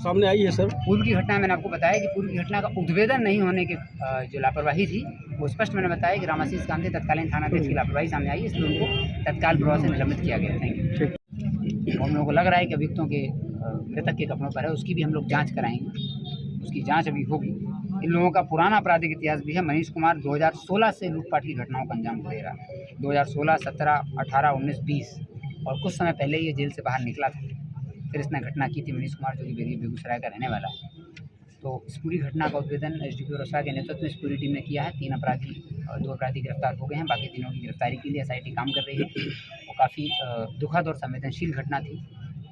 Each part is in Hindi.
सामने आई है सर। पूर्व की घटना मैंने आपको बताया कि पूर्व की घटना का उद्भेदन नहीं होने के जो लापरवाही थी वो स्पष्ट मैंने बताया कि रामाशीष कांते तत्कालीन थानाध्यक्ष की लापरवाही सामने आई, इसलिए उनको तत्काल प्रभाव से निलंबित किया गया। Thank you. हम लोगों को लग रहा है कि अभियुक्तों के मृतक के कपड़ों पर है, उसकी भी हम लोग जाँच कराएंगे, उसकी जाँच अभी होगी। इन लोगों का पुराना आपराधिक इतिहास भी है। मनीष कुमार 2016 से लूटपाट की घटनाओं का अंजाम दे रहा है। 2016, 17, 18, 19, 20 और कुछ समय पहले ये जेल से बाहर निकला था। फिर इसने घटना की थी। मनीष कुमार जो कि बेगूसराय का रहने वाला है। तो इस पूरी घटना का उद्भेदन एसडीपीओ रोसड़ा के नेतृत्व में इस पूरी टीम ने किया है। 3 अपराधी और 2 अपराधी गिरफ्तार हो गए हैं। बाकी तीनों की गिरफ्तारी के लिए एसआईटी काम कर रही है। वो काफ़ी दुखद और संवेदनशील घटना थी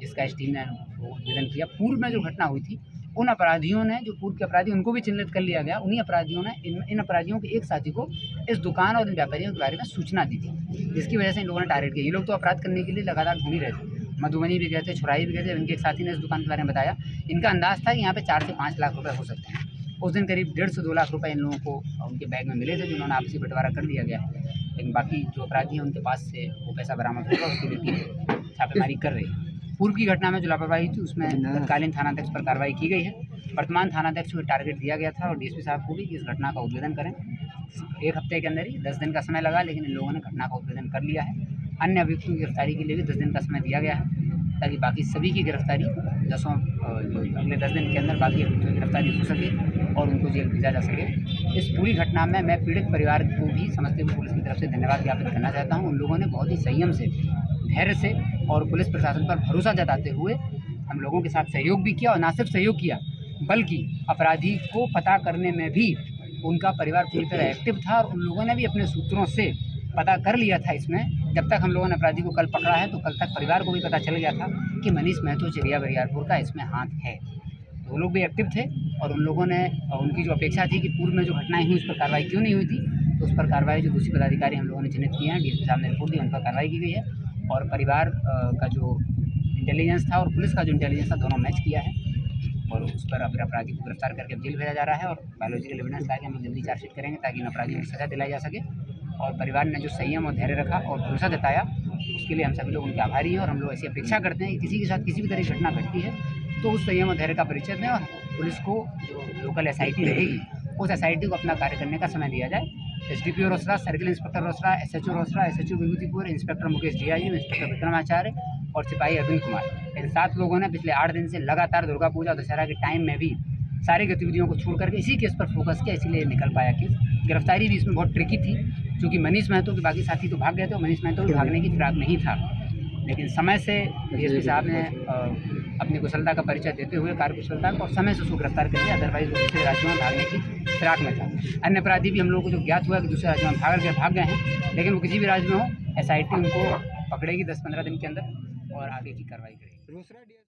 जिसका इस टीम ने उद्भेदन किया। पूर्व में जो घटना हुई थी उन अपराधियों ने, जो पूर्व के अपराधी उनको भी चिन्हित कर लिया गया। उन्हीं अपराधियों ने इन अपराधियों के एक साथी को इस दुकान और इन व्यापारियों के बारे में सूचना दी थी, जिसकी वजह से इन लोगों ने टारगेट किया। ये लोग तो अपराध करने के लिए लगातार घूम ही रहे थे। मधुबनी भी गए थे, छुराई भी गए थे। इनके एक साथी ने इस दुकान के बारे में बताया। इनका अंदाज़ था कि यहाँ पे 4 से 5 लाख रुपए हो सकते हैं। उस दिन करीब 1.5 से 2 लाख रुपए इन लोगों को उनके बैग में मिले थे, जिन्होंने आपसी बंटवारा कर दिया गया है। लेकिन बाकी जो अपराधी हैं उनके पास से वो पैसा बरामद होगा, उसके लिए टीम छापेमारी कर रही है। पूर्व की घटना में जो लापरवाही थी उसमें तत्कालीन थानाध्यक्ष पर कार्रवाई की गई है। वर्तमान थानाध्यक्ष को टारगेट दिया गया था और डीएसपी साहब को भी कि इस घटना का उद्भेदन करें। 1 हफ्ते के अंदर ही 10 दिन का समय लगा, लेकिन इन लोगों ने घटना का उद्भेदन कर लिया है। अन्य अभियुक्तों की गिरफ्तारी के लिए भी 10 दिन का समय दिया गया है, ताकि बाकी सभी की गिरफ्तारी अगले 10 दिन के अंदर बाकी अभियुक्तों की गिरफ्तारी हो सके और उनको जेल भेजा जा सके। इस पूरी घटना में मैं पीड़ित परिवार को भी समस्तीपुर पुलिस की तरफ से धन्यवाद ज्ञापित करना चाहता हूँ। उन लोगों ने बहुत ही संयम से, धैर्य से और पुलिस प्रशासन पर भरोसा जताते हुए हम लोगों के साथ सहयोग भी किया, और ना सिर्फ सहयोग किया बल्कि अपराधी को पता करने में भी उनका परिवार पूरी तरह एक्टिव था। और उन लोगों ने भी अपने सूत्रों से पता कर लिया था। इसमें जब तक हम लोगों ने अपराधी को कल पकड़ा है तो कल तक परिवार को भी पता चल गया था कि मनीष महतो चिड़िया बरियारपुर का इसमें हाथ है। वो लोग भी एक्टिव थे और उन लोगों ने, उनकी जो अपेक्षा थी कि पूर्व में जो घटनाएं हुई उस पर कार्रवाई क्यों नहीं हुई थी, तो उस पर कार्रवाई जो दूसरी पदाधिकारी हम लोगों ने चिन्हित किए हैं, डीएसपी साहब ने रिपोर्ट दी, उन पर कार्रवाई की गई है। और परिवार का जो इंटेलिजेंस था और पुलिस का जो इंटेलिजेंस था, दोनों मैच किया है और उस पर अब अपराधी को गिरफ्तार करके जेल भेजा जा रहा है। और बायोलॉजिकल एविडेंस लाके हम जल्दी चार्जशीट करेंगे ताकि इन अपराधियों को सजा दिलाई जा सके। और परिवार ने जो संयम और धैर्य रखा और भरोसा जताया, उसके लिए हम सभी लोग उनके आभारी हैं। और हम लोग ऐसी अपेक्षा करते हैं कि किसी के साथ किसी भी तरह की घटना घटती है तो उस संयम और धैर्य का परिचय दें और पुलिस को जो लोकल एसआईटी रहेगी उस एसआईटी को अपना कार्य करने का समय दिया जाए। SDPO Rosera, circle inspector Rosera, SHO Rosera, SHO Vibhutipur, inspector Mukesh DIG, inspector Vikramacharya और सिपाही अरविंद कुमार, इन 7 लोगों ने पिछले 8 दिन से लगातार दुर्गा पूजा दशहरा के टाइम में भी सारी गतिविधियों को छोड़ करके इसी केस पर फोकस किया, इसीलिए निकल पाया केस। गिरफ्तारी भी इसमें बहुत ट्रिकी थी, क्योंकि मनीष महतो के बाकी साथी तो भाग गए थे और मनीष महतो भी भागने की फिराक नहीं था। लेकिन समय से डीएसपी साहब ने अपनी कुशलता का परिचय देते हुए, कार्यकुशलता को, और समय से उसको गिरफ्तार कर लिया। अदरवाइज वो दूसरे राज्यों में भागने की फिराक में था। अन्य अपराधी भी हम लोगों को जो ज्ञात हुआ कि दूसरे राज्यों में भाग गए हैं, लेकिन वो किसी भी राज्य में हो एसआईटी उनको पकड़ेगी 10-15 दिन के अंदर और आगे की कार्रवाई करेगी।